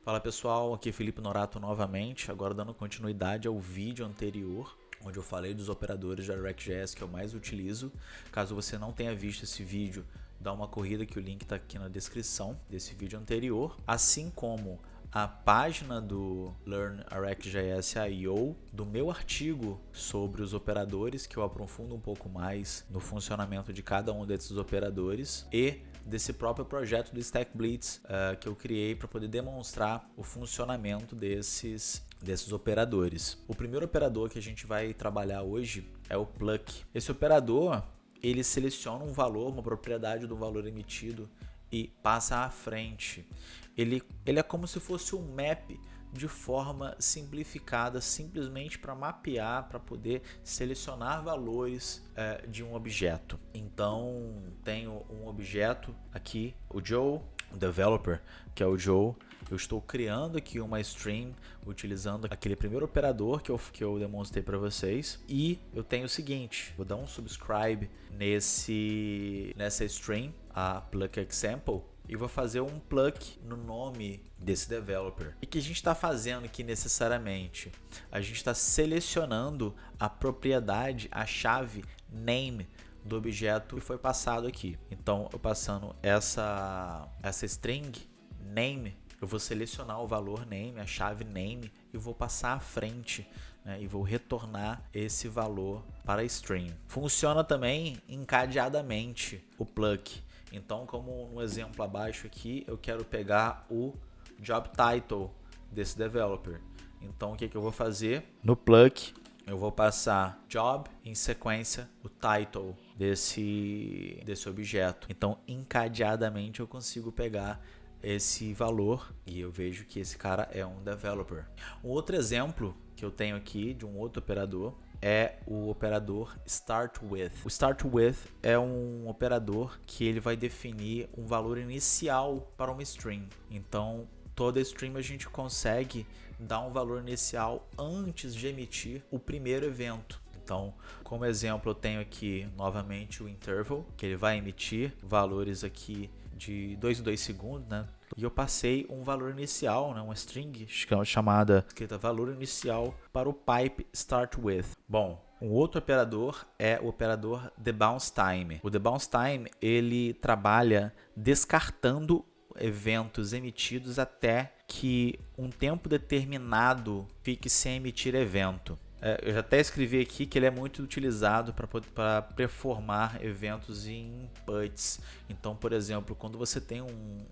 Fala pessoal, aqui é Felipe Norato novamente, agora dando continuidade ao vídeo anterior, onde eu falei dos operadores da React.js que eu mais utilizo. Caso você não tenha visto esse vídeo, dá uma corrida que o link está aqui na descrição desse vídeo anterior, assim como a página do Learn React.js IO, do meu artigo sobre os operadores, que eu aprofundo um pouco mais no funcionamento de cada um desses operadores, e desse próprio projeto do Stack Blitz que eu criei para poder demonstrar o funcionamento desses operadores. O primeiro operador que a gente vai trabalhar hoje é o pluck. Esse operador, ele seleciona um valor, uma propriedade do valor emitido e passa à frente. Ele é como se fosse um map de forma simplificada, simplesmente para mapear, para poder selecionar valores de um objeto. Então, tenho um objeto aqui, o Joe, o developer, que é o Joe. Eu estou criando aqui uma string utilizando aquele primeiro operador que eu demonstrei para vocês. E eu tenho o seguinte, vou dar um subscribe nessa string, a pluck example, e vou fazer um pluck no nome desse developer. E o que a gente está fazendo aqui necessariamente? A gente está selecionando a propriedade, a chave name do objeto que foi passado aqui. Então, eu passando essa string name, eu vou selecionar o valor name, a chave name, e vou passar à frente, né, e vou retornar esse valor para a string. Funciona também encadeadamente o pluck. Então, como no exemplo abaixo aqui, eu quero pegar o job title desse developer. Então, o que eu vou fazer? No pluck, eu vou passar job, em sequência, o title desse objeto. Então, encadeadamente, eu consigo pegar esse valor e eu vejo que esse cara é um developer. Um outro exemplo que eu tenho aqui de um outro operador é o operador start with. O start with é um operador que ele vai definir um valor inicial para uma string. Então, toda string a gente consegue dar um valor inicial antes de emitir o primeiro evento. Então, como exemplo, eu tenho aqui novamente o interval, que ele vai emitir valores aqui de 2 em 2 segundos, né? E eu passei um valor inicial, né, uma string chamada escrita valor inicial para o pipe start with. Bom, um outro operador é o operador debounce_time. O debounce_time ele trabalha descartando eventos emitidos até que um tempo determinado fique sem emitir evento. Eu já até escrevi aqui que ele é muito utilizado para performar eventos em inputs. Então, por exemplo, quando você tem um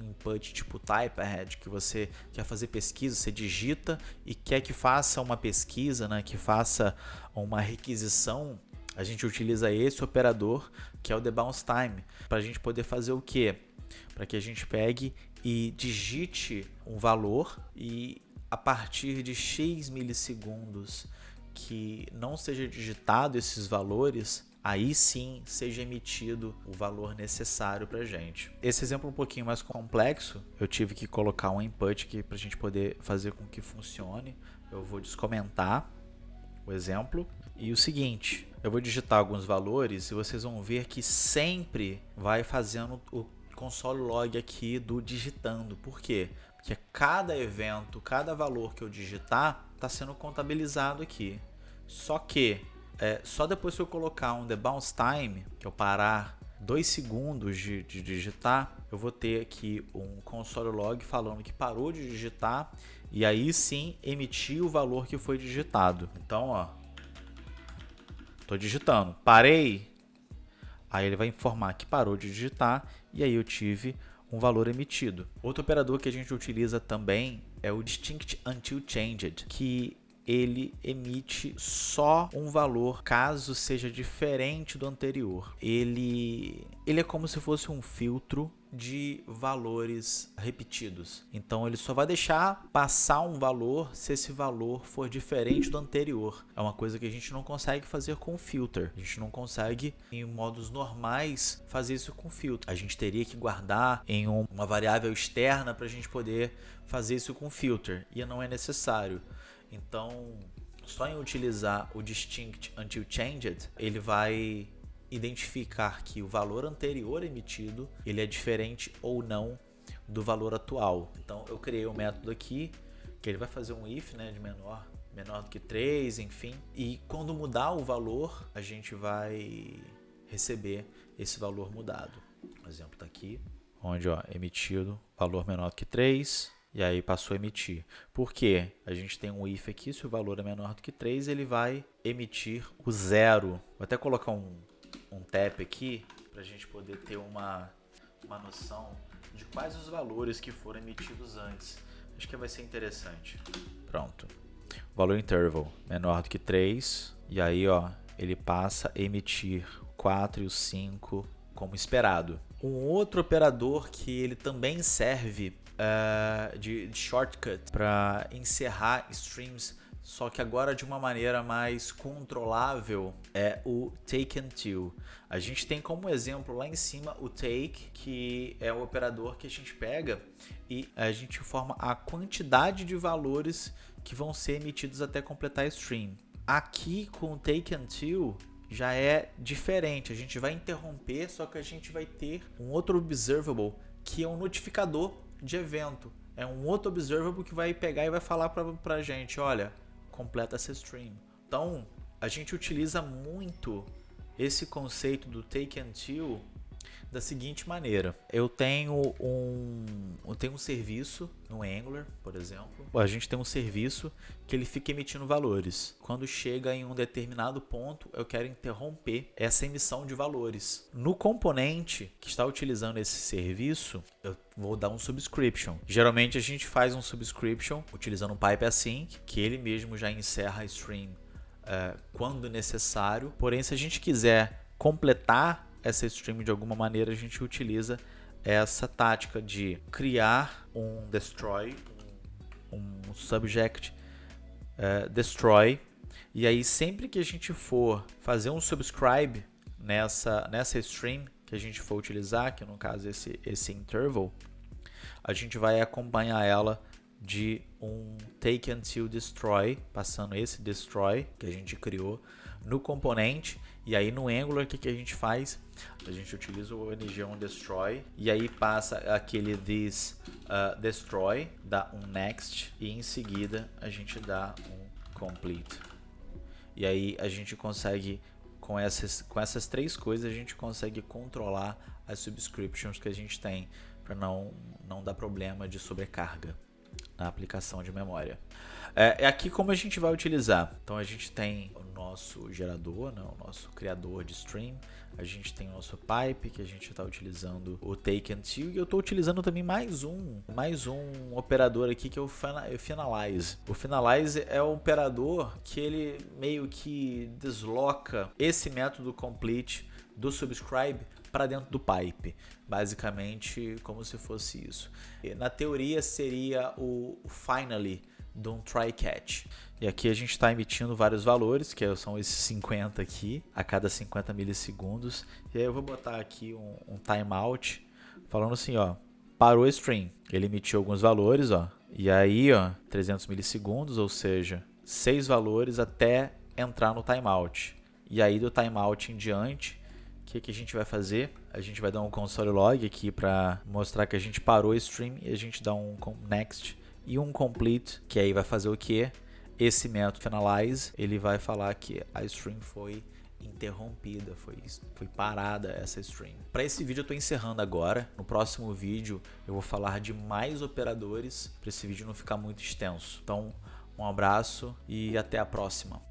input tipo typeahead, que você quer fazer pesquisa, você digita e quer que faça uma pesquisa, né, que faça uma requisição, a gente utiliza esse operador que é o debounce_time para a gente poder fazer o quê? Para que a gente pegue e digite um valor e a partir de X milissegundos que não seja digitado esses valores, aí sim seja emitido o valor necessário para a gente. Esse exemplo é um pouquinho mais complexo, eu tive que colocar um input aqui para a gente poder fazer com que funcione. Eu vou descomentar o exemplo e o seguinte, eu vou digitar alguns valores e vocês vão ver que sempre vai fazendo o console log aqui do digitando. Por quê? Porque cada evento, cada valor que eu digitar está sendo contabilizado aqui. Só que só depois que eu colocar um debounce_time, que eu parar 2 segundos de digitar, eu vou ter aqui um console log falando que parou de digitar e aí sim emitir o valor que foi digitado. Então, ó, tô digitando, parei, aí ele vai informar que parou de digitar e aí eu tive um valor emitido. Outro operador que a gente utiliza também é o distinct until changed, que ele emite só um valor caso seja diferente do anterior. Ele é como se fosse um filtro de valores repetidos. Então ele só vai deixar passar um valor se esse valor for diferente do anterior. É uma coisa que a gente não consegue fazer com filter. A gente não consegue em modos normais fazer isso com filter. A gente teria que guardar em uma variável externa para a gente poder fazer isso com filter e não é necessário. Então, só em utilizar o distinct until changed, ele vai identificar que o valor anterior emitido ele é diferente ou não do valor atual. Então eu criei um método aqui que ele vai fazer um if, né, de menor do que 3, enfim. E quando mudar o valor, a gente vai receber esse valor mudado. O exemplo está aqui, onde emitido valor menor do que 3, e aí passou a emitir. Por quê? A gente tem um if aqui, se o valor é menor do que 3, ele vai emitir o 0. Vou até colocar um tab aqui, para a gente poder ter uma noção de quais os valores que foram emitidos antes. Acho que vai ser interessante. Pronto. Valor interval menor do que 3, e aí ele passa a emitir 4 e o 5 como esperado. Um outro operador que ele também serve de shortcut para encerrar streams, só que agora de uma maneira mais controlável, é o take until. A gente tem como exemplo lá em cima o take, que é o operador que a gente pega e a gente forma a quantidade de valores que vão ser emitidos até completar a stream. Aqui com o take until já é diferente, a gente vai interromper, só que a gente vai ter um outro observable que é um notificador de evento. É um outro observable que vai pegar e vai falar pra gente, olha, completa essa stream. Então, a gente utiliza muito esse conceito do take until da seguinte maneira. Eu tenho um serviço no Angular, por exemplo. A gente tem um serviço que ele fica emitindo valores. Quando chega em um determinado ponto, eu quero interromper essa emissão de valores. No componente que está utilizando esse serviço, eu vou dar um subscription. Geralmente a gente faz um subscription utilizando um pipe async, que ele mesmo já encerra a stream quando necessário. Porém, se a gente quiser completar essa stream de alguma maneira, a gente utiliza essa tática de criar um destroy, um subject destroy, e aí sempre que a gente for fazer um subscribe nessa stream que a gente for utilizar, que no caso esse interval, a gente vai acompanhar ela de um take until destroy, passando esse destroy que a gente criou no componente. E aí no Angular, o que a gente faz? A gente utiliza o ng-on-destroy e aí passa aquele this destroy, dá um next e em seguida a gente dá um complete. E aí a gente consegue, com essas três coisas, a gente consegue controlar as subscriptions que a gente tem para não dar problema de sobrecarga na aplicação de memória. É aqui como a gente vai utilizar. Então a gente tem o nosso gerador, né, o nosso criador de stream. A gente tem o nosso pipe, que a gente está utilizando o take until, e eu estou utilizando também mais um operador aqui, que é o finalize. O finalize é o operador que ele meio que desloca esse método complete do subscribe para dentro do pipe, basicamente como se fosse isso. Na teoria seria o finally de um try catch. E aqui a gente está emitindo vários valores, que são esses 50 aqui, a cada 50 milissegundos. E aí eu vou botar aqui um timeout, falando assim, parou a stream. Ele emitiu alguns valores, e aí, 300 milissegundos, ou seja, 6 valores até entrar no timeout. E aí do timeout em diante, o que a gente vai fazer? A gente vai dar um console log aqui para mostrar que a gente parou a stream, e a gente dá um next e um complete, que aí vai fazer o que? Esse método finalize, ele vai falar que a stream foi interrompida, foi parada essa stream. Para esse vídeo eu estou encerrando agora. No próximo vídeo eu vou falar de mais operadores, para esse vídeo não ficar muito extenso. Então, um abraço e até a próxima.